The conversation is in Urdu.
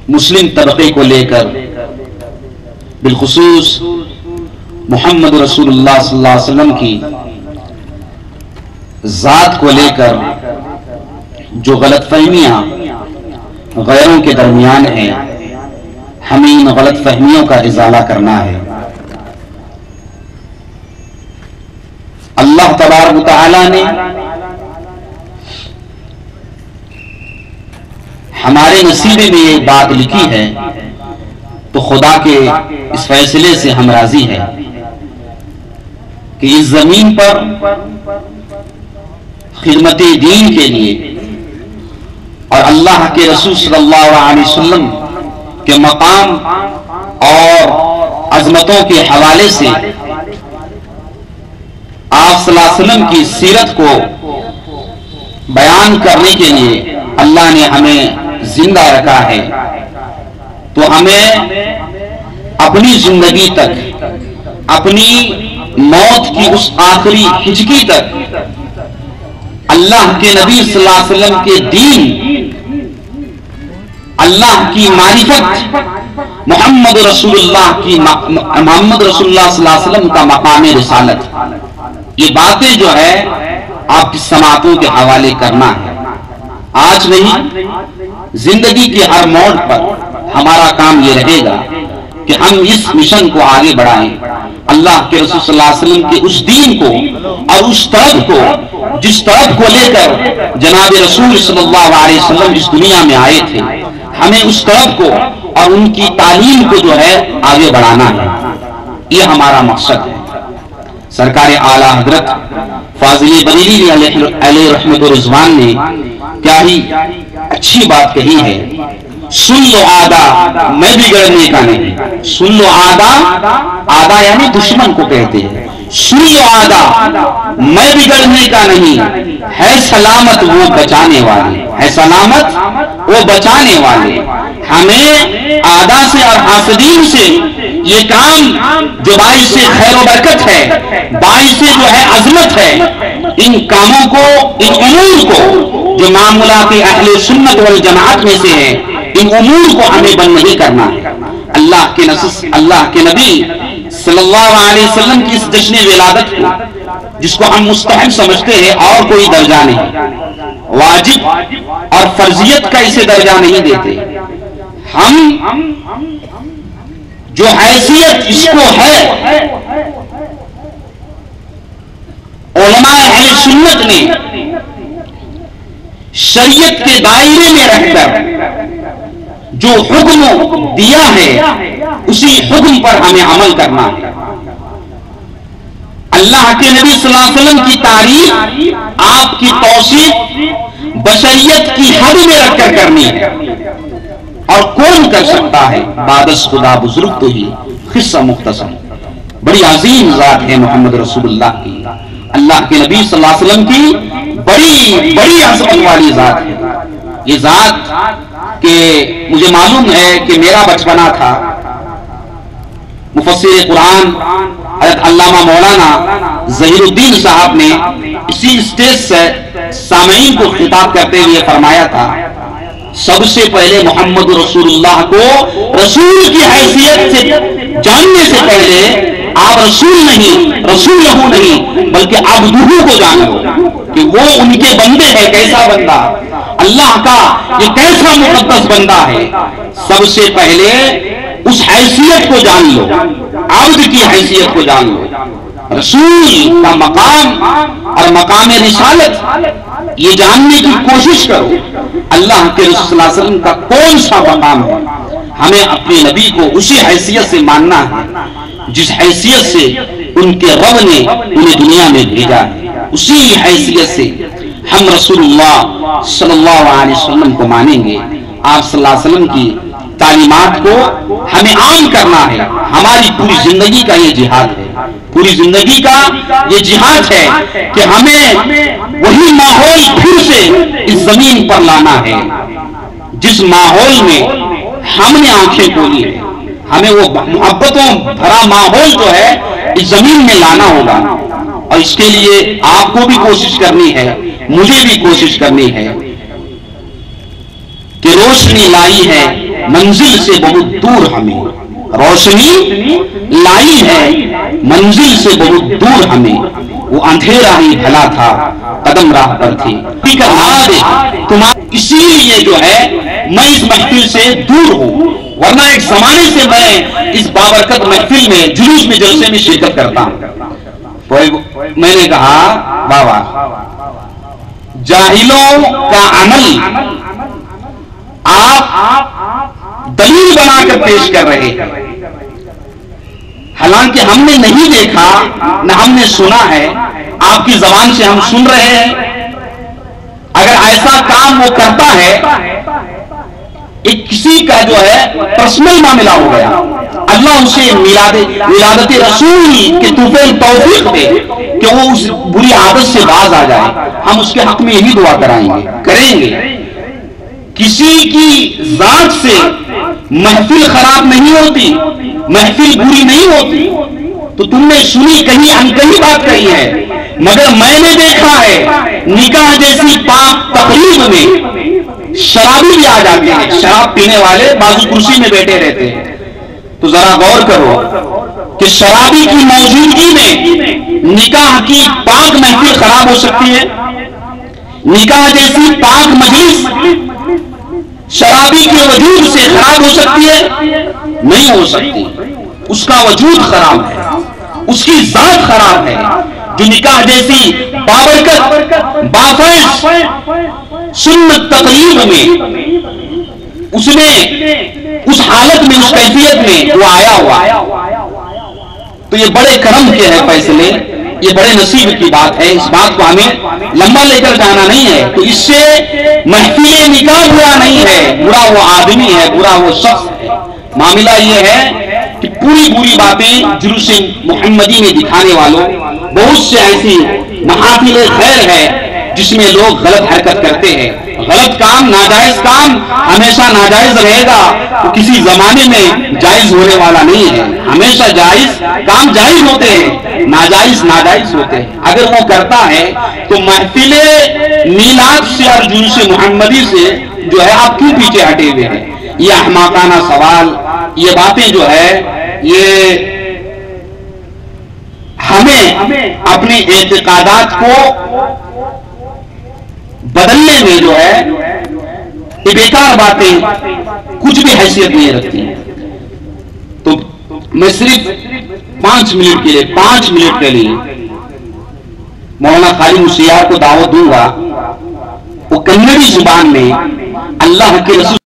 مسلم طبقے کو لے کر، بالخصوص محمد رسول اللہ صلی اللہ علیہ وسلم کی ذات کو لے کر جو غلط فہمیاں غیروں کے درمیان ہیں، ہمیں ان غلط فہمیوں کا ازالہ کرنا ہے۔ اللہ تبارک و تعالی نے ہمارے نصیبے میں یہ بات لکھی ہے تو خدا کے اس فیصلے سے ہم راضی ہیں کہ اس زمین پر خدمت دین کے لیے اور اللہ کے رسول صلی اللہ علیہ وسلم کے مقام اور عظمتوں کے حوالے سے آپ صلی اللہ علیہ وسلم کی سیرت کو بیان کرنے کے لیے اللہ نے ہمیں زندہ رکھا ہے، تو ہمیں اپنی زندگی تک، اپنی موت کی اس آخری ہچکی تک اللہ کے نبی صلی اللہ علیہ وسلم کے دین، اللہ کی معرفت، محمد رسول اللہ صلی اللہ علیہ وسلم کا مقام رسالت، یہ باتیں جو ہے آپ کی سماعتوں کے حوالے کرنا ہے۔ آج نہیں، زندگی کے ہر موڑ پر ہمارا کام یہ رہے گا کہ ہم اس مشن کو آگے بڑھائیں، اللہ کے رسول صلی اللہ علیہ وسلم کے اس دین کو اور اس طرف کو جس طرف کو لے کر جناب رسول صلی اللہ علیہ وسلم اس دنیا میں آئے تھے، ہمیں اس طرف کو اور ان کی تعلیم کو جو ہے آگے بڑھانا ہے، یہ ہمارا مقصد ہے۔ سرکار اعلیٰ حضرت فاضل بریلوی علیہ رحمت و رضوان نے کیا ہی اچھی بات کہی ہے، سن لو آدھا میں بگڑنے کا نہیں، سن لو آدھا یعنی دشمن کو کہتے ہیں، سن لو آدھا میں بگڑنے کا نہیں، ہے سلامت وہ بچانے والے، ہے سلامت وہ بچانے والے۔ ہمیں آدھا سے اور حاسدین سے یہ کام جو باعث خیر و برکت ہے، باعث جو ہے عظمت ہے، ان کاموں کو، ان امور کو جو معاملات اہل سنت والجماعت میں سے ہے، ان امور کو ہمیں بند نہیں کرنا ہے۔ اللہ کے نبی صلی اللہ علیہ وسلم کی اس جشن ولادت کو، جس کو ہم مستحب سمجھتے ہیں اور کوئی درجہ نہیں، واجب اور فرضیت کا اسے درجہ نہیں دیتے، ہم جو حیثیت اس کو ہے، علماء اہل سنت نے شریعت کے دائرے میں رہ کر جو حکم دیا ہے اسی حکم پر ہمیں عمل کرنا ہے۔ اللہ کے نبی صلی اللہ علیہ وسلم کی تعریف، آپ کی توصیف بشریت کی حد میں رکھ کر کرنی ہے، اور کون کر سکتا ہے؟ بادس خدا بزرگ تو ہی خصہ مختصر، بڑی عظیم ذات ہے محمد رسول اللہ کی، اللہ کے نبی صلی اللہ علیہ وسلم کی بڑی عظمت والی ذات ہے۔ یہ ذات کہ مجھے معلوم ہے کہ میرا بچپنا تھا، مفسر قرآن حضرت علامہ مولانا ظہیر الدین صاحب نے اسی اسٹیج سے سامعین کو خطاب کرتے ہوئے فرمایا تھا، سب سے پہلے محمد رسول اللہ کو رسول کی حیثیت سے جاننے سے پہلے آپ رسول نہیں، رسولہ نہیں، بلکہ عبدہ کو جانو کہ وہ ان کے بندے ہیں۔ کیسا بندہ؟ اللہ کا یہ کیسا مقدس بندہ ہے۔ سب سے پہلے اس حیثیت کو جان لو، عبد کی حیثیت کو جان لو، رسول کا مقام اور مقام رسالت یہ جاننے کی کوشش کرو، اللہ کے رسول صلی اللہ علیہ وسلم کا کون سا مقام ہے۔ ہمیں اپنے نبی کو اسی حیثیت سے ماننا ہے جس حیثیت سے ان کے رب نے انہیں دنیا میں بھیجا ہے، اسی حیثیت سے ہم رسول اللہ صلی اللہ علیہ وسلم کو مانیں گے۔ آپ صلی اللہ علیہ وسلم کی تعلیمات کو ہمیں عام کرنا ہے۔ ہماری پوری زندگی کا یہ جہاد ہے، پوری زندگی کا یہ جہاد ہے کہ ہمیں وہی ماحول پھر سے اس زمین پر لانا ہے جس ماحول میں ہم نے آنکھیں کھولی ہے۔ ہمیں وہ محبتوں بھرا ماحول جو ہے اس زمین میں لانا ہوگا، اور اس کے لیے آپ کو بھی کوشش کرنی ہے، مجھے بھی کوشش کرنی ہے۔ روشنی لائی ہے منزل سے بہت دور ہمیں، روشنی لائی ہے منزل سے بہت دور ہمیں، وہ اندھیرا ہی بھلا تھا قدم راہ پر تھی اسی لیے جو ہے میں اس محفل سے دور ہوں، ورنہ ایک زمانے سے میں اس بابرکت محفل میں جلوس میں جلسے میں شرکت کرتا ہوں۔ میں نے کہا بابا جاہلوں کا عمل آپ دلیل بنا کر پیش کر رہے ہیں، حالانکہ ہم نے نہیں دیکھا نہ ہم نے سنا ہے، آپ کی زبان سے ہم سن رہے ہیں۔ اگر ایسا کام وہ کرتا ہے، ایک کسی کا جو ہے پرسنل معاملہ ہو گیا، اللہ اسے ولادت رسول کے طوفیل توفیق دے کہ وہ اس بری عادت سے باز آ جائے، ہم اس کے حق میں یہی دعا کریں گے۔ کسی کی ذات سے محفل خراب نہیں ہوتی، محفل بری نہیں ہوتی، تو تم نے سنی کہیں انکہی بات کہی ہے، مگر میں نے دیکھا ہے نکاح جیسی پاک تقریب میں شرابی بھی آ جاتے ہیں، شراب پینے والے بازو کرسی میں بیٹھے رہتے ہیں۔ تو ذرا غور کرو کہ شرابی کی موجودگی میں نکاح کی پاک محفل خراب ہو سکتی ہے؟ نکاح جیسی پاک مجلس شرابی کے وجود سے خراب ہو سکتی ہے؟ نہیں ہو سکتی۔ اس کا وجود خراب ہے، اس کی ذات خراب ہے۔ جو نکاح جیسی بابرکت بافیض سنت تقریب میں اس حالت میں، اس کیفیت میں وہ آیا ہوا، تو یہ بڑے کرم کے ہے فیصلے، یہ بڑے نصیب کی بات ہے۔ اس بات کو ہمیں لمبا لے کر جانا نہیں ہے، تو اس سے محفل نکاح برا نہیں ہے، برا وہ آدمی ہے، برا وہ شخص ہے۔ معاملہ یہ ہے کہ پوری باتیں جلوس محمدی میں دکھانے والوں، بہت سے ایسی محافل خیر ہے جس میں لوگ غلط حرکت کرتے ہیں۔ غلط کام، ناجائز کام ہمیشہ ناجائز رہے گا، تو کسی زمانے میں جائز ہونے والا نہیں ہے۔ ہمیشہ جائز کام جائز ہوتے ہیں، ناجائز ناجائز ہوتے ہیں۔ اگر وہ کرتا ہے تو محفل میلاد سے اور جلوس محمدی سے جو ہے آپ کیوں پیچھے ہٹے ہوئے ہیں؟ یہ احمقانہ سوال، یہ باتیں جو ہے یہ ہمیں اپنے اعتقادات کو بدلنے میں جو ہے یہ بیکار باتیں کچھ بھی حیثیت نہیں رکھتی۔ تو میں صرف 5 منٹ کے لیے مولانا خالد مسیار کو دعوت دوں گا، وہ کنڑی زبان میں اللہ کے رسول